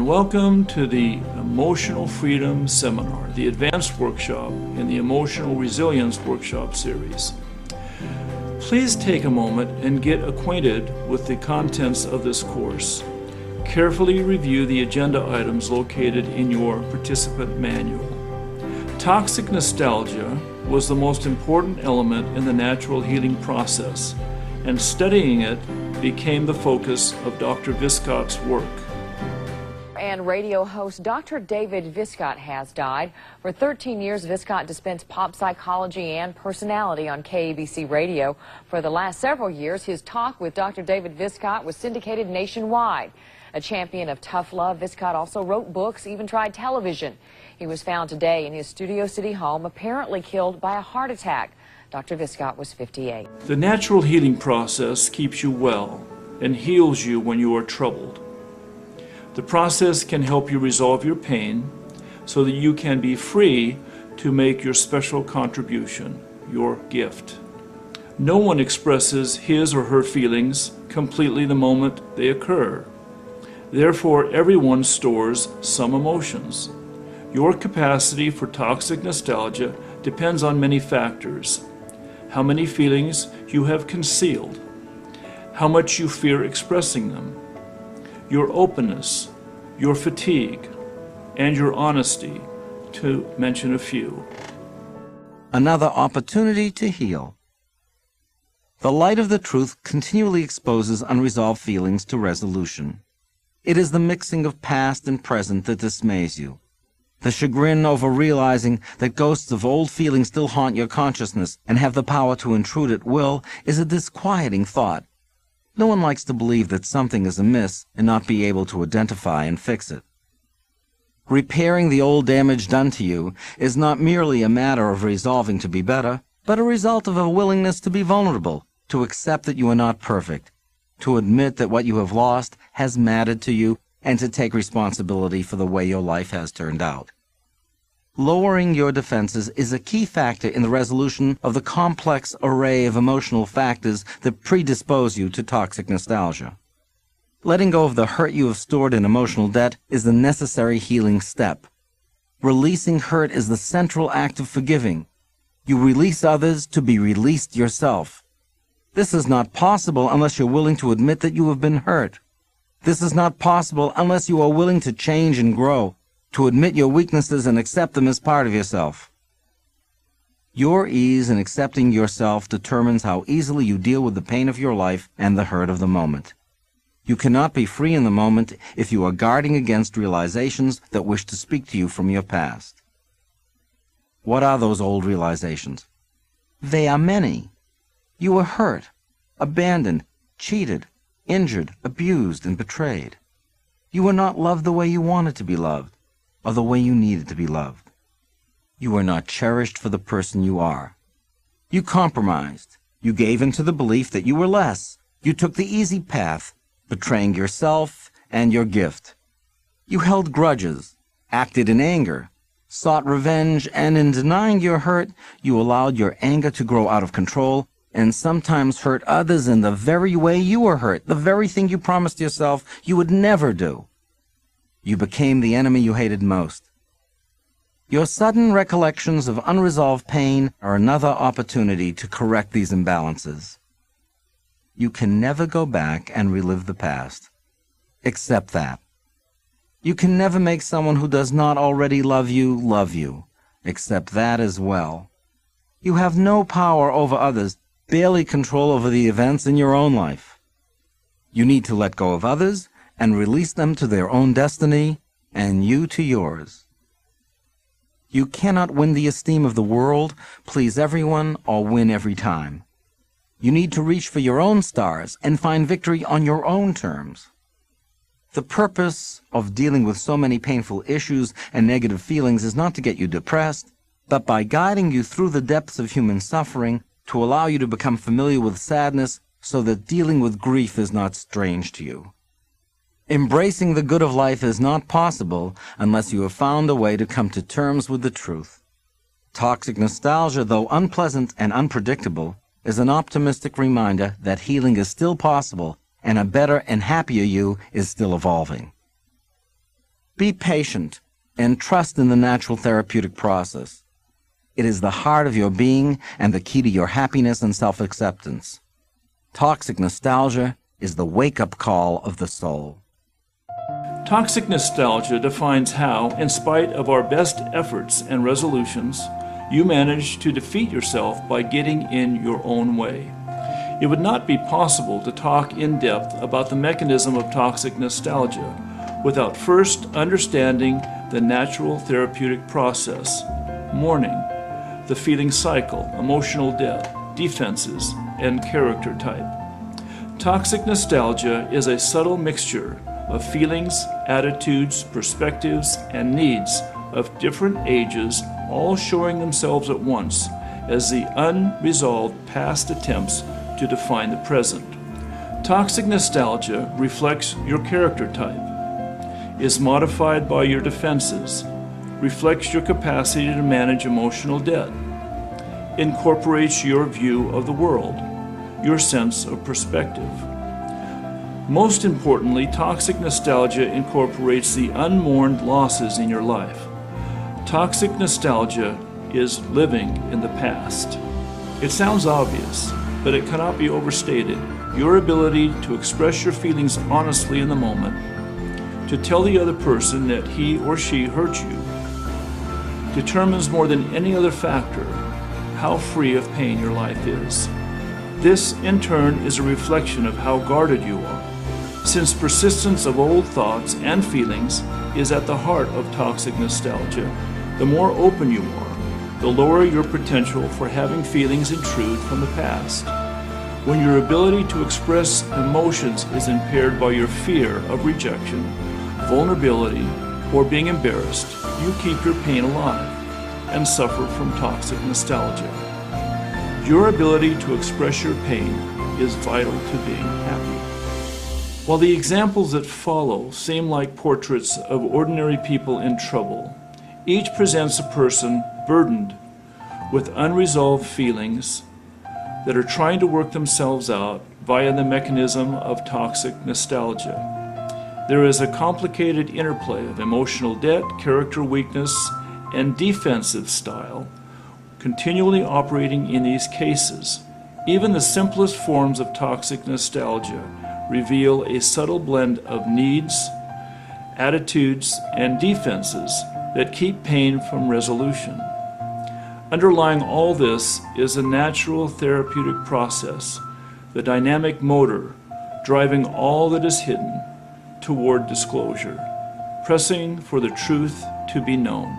and welcome to the Emotional Freedom Seminar, the Advanced Workshop in the Emotional Resilience Workshop series. Please take a moment and get acquainted with the contents of this course. Carefully review the agenda items located in your participant manual. Toxic nostalgia was the most important element in the natural healing process, and studying it became the focus of Dr. Viscott's work. And radio host Dr. David Viscott has died. For 13 years, Viscott dispensed pop psychology and personality on KABC radio. For the last several years, his talk with Dr. David Viscott was syndicated nationwide. A champion of tough love, Viscott also wrote books, even tried television. He was found today in his Studio City home, apparently killed by a heart attack. Dr. Viscott was 58. The natural healing process keeps you well and heals you when you are troubled. The process can help you resolve your pain so that you can be free to make your special contribution, your gift. No one expresses his or her feelings completely the moment they occur. Therefore, everyone stores some emotions. Your capacity for toxic nostalgia depends on many factors. How many feelings you have concealed, how much you fear expressing them, your openness, your fatigue, and your honesty, to mention a few. Another opportunity to heal. The light of the truth continually exposes unresolved feelings to resolution. It is the mixing of past and present that dismays you. The chagrin over realizing that ghosts of old feelings still haunt your consciousness and have the power to intrude at will is a disquieting thought. No one likes to believe that something is amiss and not be able to identify and fix it. Repairing the old damage done to you is not merely a matter of resolving to be better, but a result of a willingness to be vulnerable, to accept that you are not perfect, to admit that what you have lost has mattered to you, and to take responsibility for the way your life has turned out. Lowering your defenses is a key factor in the resolution of the complex array of emotional factors that predispose you to toxic nostalgia. Letting go of the hurt you have stored in emotional debt is the necessary healing step. Releasing hurt is the central act of forgiving. You release others to be released yourself. This is not possible unless you're willing to admit that you have been hurt. This is not possible unless you are willing to change and grow, to admit your weaknesses and accept them as part of yourself. Your ease in accepting yourself determines how easily you deal with the pain of your life and the hurt of the moment. You cannot be free in the moment if you are guarding against realizations that wish to speak to you from your past. What are those old realizations? They are many. You were hurt, abandoned, cheated, injured, abused, and betrayed. You were not loved the way you wanted to be loved, or the way you needed to be loved. You were not cherished for the person you are. You compromised. You gave in to the belief that you were less. You took the easy path, betraying yourself and your gift. You held grudges, acted in anger, sought revenge, and in denying your hurt, you allowed your anger to grow out of control and sometimes hurt others in the very way you were hurt, the very thing you promised yourself you would never do. You became the enemy you hated most. Your sudden recollections of unresolved pain are another opportunity to correct these imbalances. You can never go back and relive the past. Accept that. You can never make someone who does not already love you. Accept that as well. You have no power over others, barely control over the events in your own life. You need to let go of others and release them to their own destiny, and you to yours. You cannot win the esteem of the world, please everyone, or win every time. You need to reach for your own stars and find victory on your own terms. The purpose of dealing with so many painful issues and negative feelings is not to get you depressed, but by guiding you through the depths of human suffering, to allow you to become familiar with sadness so that dealing with grief is not strange to you. Embracing the good of life is not possible unless you have found a way to come to terms with the truth. Toxic nostalgia, though unpleasant and unpredictable, is an optimistic reminder that healing is still possible and a better and happier you is still evolving. Be patient and trust in the natural therapeutic process. It is the heart of your being and the key to your happiness and self-acceptance. Toxic nostalgia is the wake-up call of the soul. Toxic nostalgia defines how, in spite of our best efforts and resolutions, you manage to defeat yourself by getting in your own way. It would not be possible to talk in depth about the mechanism of toxic nostalgia without first understanding the natural therapeutic process, mourning, the feeling cycle, emotional debt, defenses, and character type. Toxic nostalgia is a subtle mixture of feelings, attitudes, perspectives, and needs of different ages, all showing themselves at once as the unresolved past attempts to define the present. Toxic nostalgia reflects your character type, is modified by your defenses, reflects your capacity to manage emotional debt, incorporates your view of the world, your sense of perspective. Most importantly, toxic nostalgia incorporates the unmourned losses in your life. Toxic nostalgia is living in the past. It sounds obvious, but it cannot be overstated. Your ability to express your feelings honestly in the moment, to tell the other person that he or she hurt you, determines more than any other factor how free of pain your life is. This, in turn, is a reflection of how guarded you are, since persistence of old thoughts and feelings is at the heart of toxic nostalgia. The more open you are, the lower your potential for having feelings intrude from the past. When your ability to express emotions is impaired by your fear of rejection, vulnerability, or being embarrassed, you keep your pain alive and suffer from toxic nostalgia. Your ability to express your pain is vital to being happy. While the examples that follow seem like portraits of ordinary people in trouble, each presents a person burdened with unresolved feelings that are trying to work themselves out via the mechanism of toxic nostalgia. There is a complicated interplay of emotional debt, character weakness, and defensive style continually operating in these cases. Even the simplest forms of toxic nostalgia reveal a subtle blend of needs, attitudes, and defenses that keep pain from resolution. Underlying all this is a natural therapeutic process, the dynamic motor driving all that is hidden toward disclosure, pressing for the truth to be known.